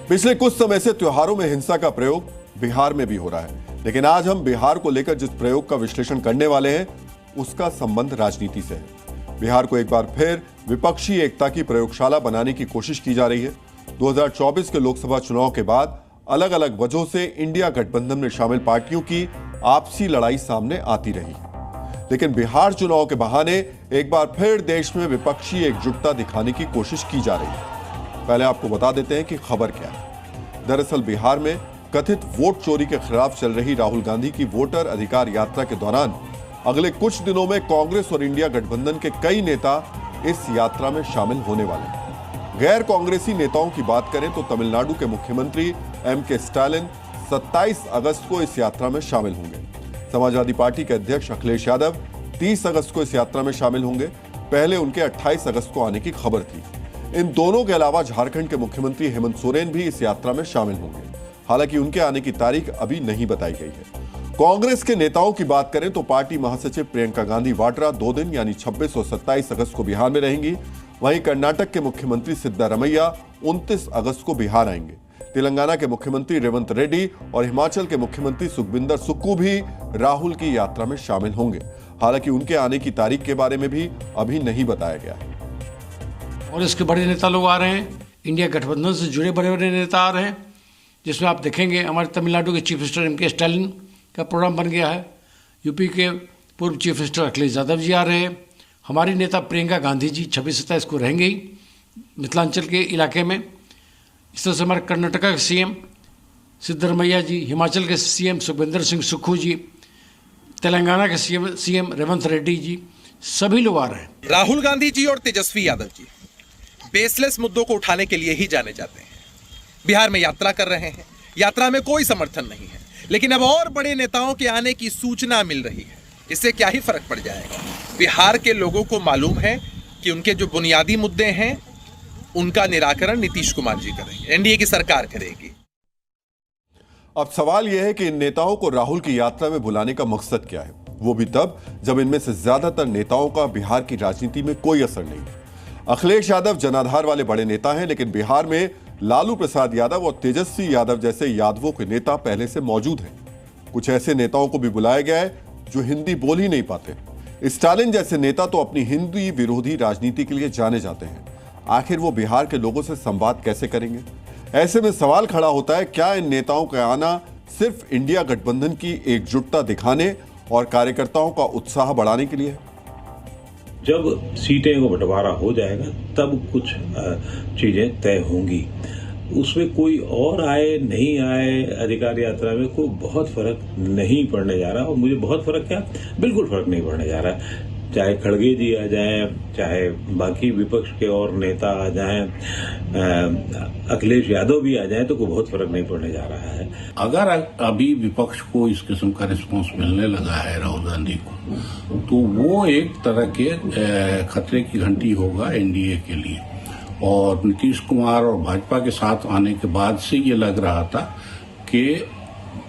पिछले कुछ समय से त्योहारों में हिंसा का प्रयोग बिहार में भी हो रहा है, लेकिन आज हम बिहार को लेकर जिस प्रयोग का विश्लेषण करने वाले हैं उसका संबंध राजनीति से है। बिहार को एक बार फिर विपक्षी एकता की प्रयोगशाला बनाने की कोशिश की जा रही है। 2024 के लोकसभा चुनाव के बाद अलग अलग वजहों से इंडिया गठबंधन में शामिल पार्टियों की आपसी लड़ाई सामने आती रही, लेकिन बिहार चुनाव के बहाने एक बार फिर देश में विपक्षी एकजुटता दिखाने की कोशिश की जा रही है। पहले आपको बता देते हैं कि खबर क्या है। दरअसल बिहार में कथित वोट चोरी के खिलाफ चल रही राहुल गांधी की वोटर अधिकार यात्रा के दौरान अगले कुछ दिनों में कांग्रेस और इंडिया गठबंधन के कई नेता इस यात्रा में शामिल होने वाले हैं। गैर कांग्रेसी नेताओं की बात करें तो तमिलनाडु के मुख्यमंत्री एम.के. स्टालिन 27 अगस्त को इस यात्रा में शामिल होंगे। समाजवादी पार्टी के अध्यक्ष अखिलेश यादव 30 अगस्त को इस यात्रा में शामिल होंगे। पहले उनके 28 अगस्त को आने की खबर थी। इन दोनों के अलावा झारखंड के मुख्यमंत्री हेमंत सोरेन भी इस यात्रा में शामिल होंगे। हालांकि उनके आने की तारीख अभी नहीं बताई गई है। कांग्रेस के नेताओं की बात करें तो पार्टी महासचिव प्रियंका गांधी वाड्रा 2 दिन यानी 26 और 27 अगस्त को बिहार में रहेंगी। वहीं कर्नाटक के मुख्यमंत्री सिद्धारमैया 29 अगस्त को बिहार आएंगे। तेलंगाना के मुख्यमंत्री रेवंत रेड्डी और हिमाचल के मुख्यमंत्री सुखबिंदर सुक्खू भी राहुल की यात्रा में शामिल होंगे। हालांकि उनके आने की तारीख के बारे में भी अभी नहीं बताया गया है। और इसके बड़े नेता लोग आ रहे हैं, इंडिया गठबंधन से जुड़े बड़े बड़े नेता आ रहे हैं, जिसमें आप देखेंगे हमारे तमिलनाडु के चीफ मिनिस्टर एम.के. स्टालिन का प्रोग्राम बन गया है। यूपी के पूर्व चीफ मिनिस्टर अखिलेश यादव जी आ रहे हैं। हमारी नेता प्रियंका गांधी जी 26-27 को रहेंगे ही मिथिलांचल के इलाके में। इस तरह से हमारे कर्नाटका के सीएम सिद्धरमैया जी, हिमाचल के सीएम सुखबिंदर सिंह सुक्खू जी, तेलंगाना के सीएम रेवंत रेड्डी जी, सभी लोग आ रहे हैं। राहुल गांधी जी और तेजस्वी यादव जी बेसलेस मुद्दों को उठाने के लिए ही जाने जाते हैं। बिहार में यात्रा कर रहे हैं। यात्रा में कोई समर्थन नहीं है, लेकिन अब और बड़े नेताओं के आने की सूचना मिल रही है। इससे क्या ही फर्क पड़ जाएगा। बिहार के लोगों को मालूम है कि उनके जो बुनियादी मुद्दे हैं उनका निराकरण नीतीश कुमार जी करेंगे, एनडीए की सरकार करेगी। अब सवाल यह है कि इन नेताओं को राहुल की यात्रा में बुलाने का मकसद क्या है, वो भी तब जब इनमें से ज्यादातर नेताओं का बिहार की राजनीति में कोई असर नहीं है। अखिलेश यादव जनाधार वाले बड़े नेता हैं, लेकिन बिहार में लालू प्रसाद यादव और तेजस्वी यादव जैसे यादवों के नेता पहले से मौजूद हैं। कुछ ऐसे नेताओं को भी बुलाया गया है जो हिंदी बोल ही नहीं पाते। स्टालिन जैसे नेता तो अपनी हिंदी विरोधी राजनीति के लिए जाने जाते हैं। आखिर वो बिहार के लोगों से संवाद कैसे करेंगे? ऐसे में सवाल खड़ा होता है, क्या इन नेताओं का आना सिर्फ इंडिया गठबंधन की एकजुटता दिखाने और कार्यकर्ताओं का उत्साह बढ़ाने के लिए है? जब सीटें को बंटवारा हो जाएगा तब कुछ चीजें तय होंगी। उसमें कोई और आए नहीं आए अधिकार यात्रा में कोई बहुत फर्क नहीं पड़ने जा रहा। और मुझे बहुत फर्क क्या, बिल्कुल फर्क नहीं पड़ने जा रहा। चाहे खड़गे जी आ जाएं, चाहे बाकी विपक्ष के और नेता आ जाएं, अखिलेश यादव भी आ जाएं, तो कोई बहुत फर्क नहीं पड़ने जा रहा है। अगर अभी विपक्ष को इस किस्म का रिस्पांस मिलने लगा है राहुल गांधी को, तो वो एक तरह के खतरे की घंटी होगा एनडीए के लिए। और नीतीश कुमार और भाजपा के साथ आने के बाद से ये लग रहा था कि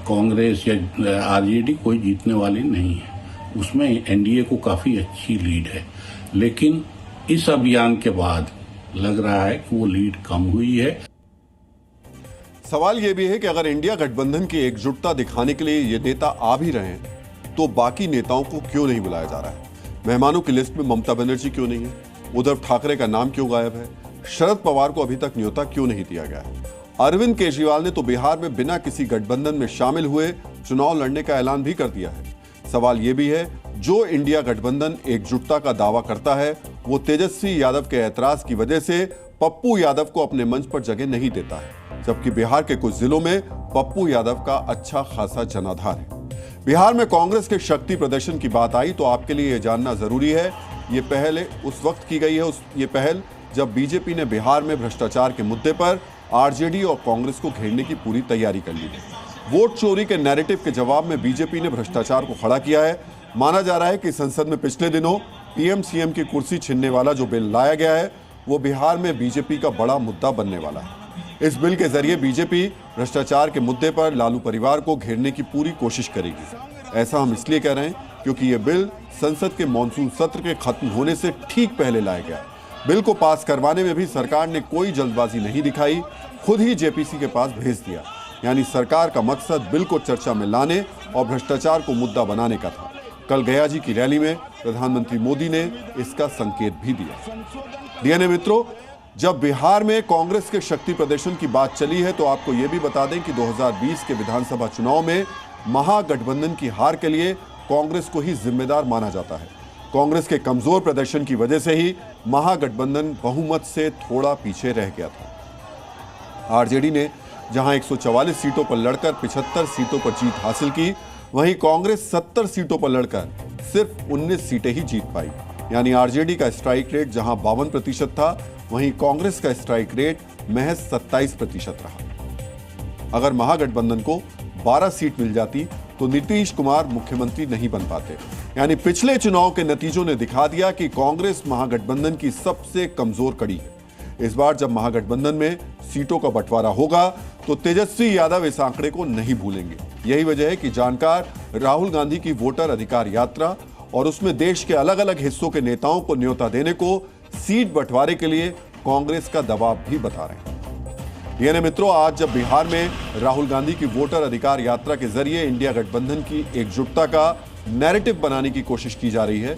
कांग्रेस या आरजेडी कोई जीतने वाली नहीं है। उसमें एनडीए को काफी अच्छी लीड है, लेकिन इस अभियान के बाद लग रहा है कि वो लीड कम हुई है। सवाल यह भी है कि अगर इंडिया गठबंधन की एकजुटता दिखाने के लिए ये नेता आ भी रहे हैं तो बाकी नेताओं को क्यों नहीं बुलाया जा रहा है? मेहमानों की लिस्ट में ममता बनर्जी क्यों नहीं है? उद्धव ठाकरे का नाम क्यों गायब है? शरद पवार को अभी तक न्योता क्यों नहीं दिया गया है? अरविंद केजरीवाल ने तो बिहार में बिना किसी गठबंधन में शामिल हुए चुनाव लड़ने का ऐलान भी कर दिया है। सवाल यह भी है, जो इंडिया गठबंधन एकजुटता का दावा करता है वो तेजस्वी यादव के ऐतराज की वजह से पप्पू यादव को अपने मंच पर जगह नहीं देता है, जबकि बिहार के कुछ जिलों में पप्पू यादव का अच्छा खासा जनाधार है। बिहार में कांग्रेस के शक्ति प्रदर्शन की बात आई तो आपके लिए यह जानना जरूरी है, ये पहल उस वक्त की गई है, ये पहल जब बीजेपी ने बिहार में भ्रष्टाचार के मुद्दे पर आरजेडी और कांग्रेस को घेरने की पूरी तैयारी कर ली है। वोट चोरी के नैरेटिव के जवाब में बीजेपी ने भ्रष्टाचार को खड़ा किया है। माना जा रहा है कि संसद में पिछले दिनों पीएम सीएम की कुर्सी छीनने वाला जो बिल लाया गया है वो बिहार में बीजेपी का बड़ा मुद्दा बनने वाला है। इस बिल के जरिए बीजेपी भ्रष्टाचार के मुद्दे पर लालू परिवार को घेरने की पूरी कोशिश करेगी। ऐसा हम इसलिए कह रहे हैं क्योंकि यह बिल संसद के मॉनसून सत्र के खत्म होने से ठीक पहले लाया गया है। बिल को पास करवाने में भी सरकार ने कोई जल्दबाजी नहीं दिखाई, खुद ही जेपीसी के पास भेज दिया। यानी सरकार का मकसद बिल को चर्चा में लाने और भ्रष्टाचार को मुद्दा बनाने का था। कल गया जी की रैली में प्रधानमंत्री मोदी ने इसका संकेत भी दिया। डीएनए मित्रों, जब बिहार में कांग्रेस के शक्ति प्रदर्शन की बात चली है तो आपको यह भी बता दें कि 2020 के विधानसभा चुनाव में महागठबंधन की हार के लिए कांग्रेस को ही जिम्मेदार माना जाता है। कांग्रेस के कमजोर प्रदर्शन की वजह से ही महागठबंधन बहुमत से थोड़ा पीछे रह गया था। आरजेडी ने जहां 144 सीटों पर लड़कर 75 सीटों पर जीत हासिल की, वहीं कांग्रेस 70 सीटों पर लड़कर सिर्फ 19 सीटें ही जीत पाई। यानी आरजेडी का स्ट्राइक रेट जहां 52% था, वहीं कांग्रेस का स्ट्राइक रेट महज 27% रहा। अगर महागठबंधन को 12 सीट मिल जाती तो नीतीश कुमार मुख्यमंत्री नहीं बन पाते। यानी पिछले चुनाव के नतीजों ने दिखा दिया कि कांग्रेस महागठबंधन की सबसे कमजोर कड़ी है। इस बार जब महागठबंधन में सीटों का बंटवारा होगा तो तेजस्वी यादव इस आंकड़े को नहीं भूलेंगे। यही वजह है कि जानकार राहुल गांधी की वोटर अधिकार यात्रा और उसमें देश के अलग अलग हिस्सों के नेताओं को न्योता देने को सीट बंटवारे के लिए कांग्रेस का दबाव भी बता रहे हैं। डीएनए मित्रों, आज जब बिहार में राहुल गांधी की वोटर अधिकार यात्रा के जरिए इंडिया गठबंधन की एकजुटता का नैरेटिव बनाने की कोशिश की जा रही है,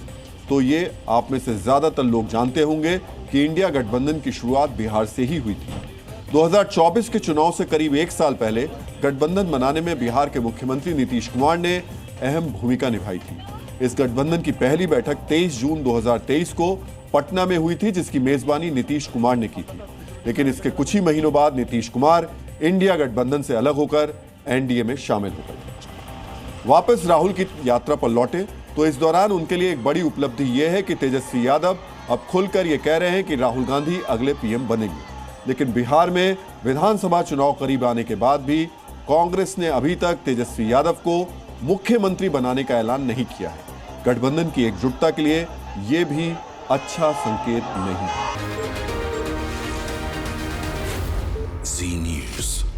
तो ये आप में से ज्यादातर लोग जानते होंगे कि इंडिया गठबंधन की शुरुआत बिहार से ही हुई थी। 2024 के चुनाव से करीब एक साल पहले गठबंधन बनाने में बिहार के मुख्यमंत्री नीतीश कुमार ने अहम भूमिका निभाई थी। इस गठबंधन की पहली बैठक 23 जून 2023 को पटना में हुई थी, जिसकी मेजबानी नीतीश कुमार ने की थी। लेकिन इसके कुछ ही महीनों बाद नीतीश कुमार इंडिया गठबंधन से अलग होकर एनडीए में शामिल हो गए। वापस राहुल की यात्रा पर लौटे तो इस दौरान उनके लिए एक बड़ी उपलब्धि यह है कि तेजस्वी यादव अब खुलकर यह कह रहे हैं कि राहुल गांधी अगले पीएम बनेंगे। लेकिन बिहार में विधानसभा चुनाव करीब आने के बाद भी कांग्रेस ने अभी तक तेजस्वी यादव को मुख्यमंत्री बनाने का ऐलान नहीं किया है। गठबंधन की एकजुटता के लिए यह भी अच्छा संकेत नहीं है। जी न्यूज़।